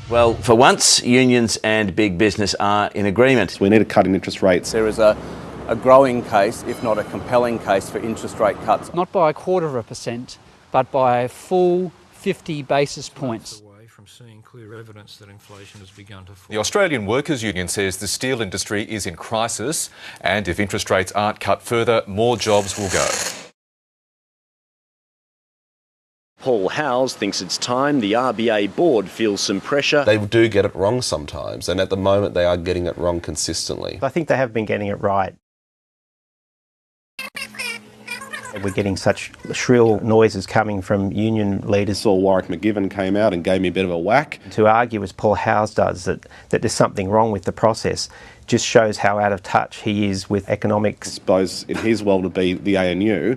Well, for once, unions and big business are in agreement. We need to cut in interest rates. There is a growing case, if not a compelling case, for interest rate cuts. Not by 0.25%, but by a full 50 basis points. From seeing clear evidence that inflation has begun to fall. The Australian Workers' Union says the steel industry is in crisis, and if interest rates aren't cut further, more jobs will go. Paul Howes thinks it's time the RBA board feels some pressure. They do get it wrong sometimes, and at the moment they are getting it wrong consistently. I think they have been getting it right. We're getting such shrill noises coming from union leaders. Saw Warwick McGivern came out and gave me a bit of a whack. To argue, as Paul Howes does, that there's something wrong with the process just shows how out of touch he is with economics. I suppose in his world would be the ANU.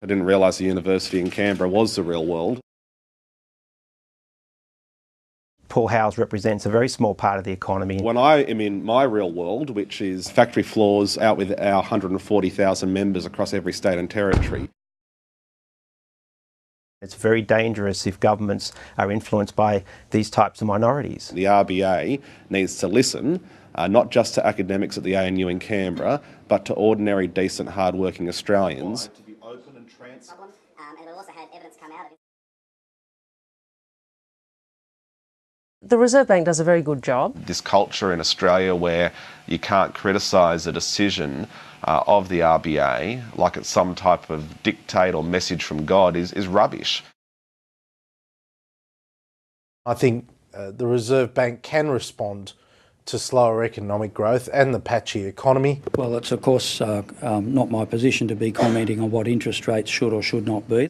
I didn't realise the university in Canberra was the real world. Paul Howes represents a very small part of the economy. When I am in my real world, which is factory floors out with our 140,000 members across every state and territory. It's very dangerous if governments are influenced by these types of minorities. The RBA needs to listen, not just to academics at the ANU in Canberra, but to ordinary, decent, hard-working Australians. To be open and transparent. And we've also had evidence come out of it. The Reserve Bank does a very good job. This culture in Australia where you can't criticise a decision of the RBA like it's some type of dictate or message from God is rubbish. I think the Reserve Bank can respond to slower economic growth and the patchy economy. Well, it's of course not my position to be commenting on what interest rates should or should not be.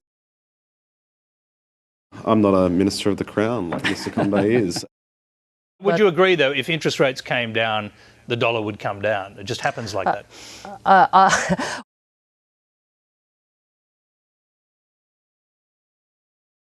I'm not a Minister of the Crown like Mr Conde is. Would you agree, though, if interest rates came down, the dollar would come down? It just happens like that.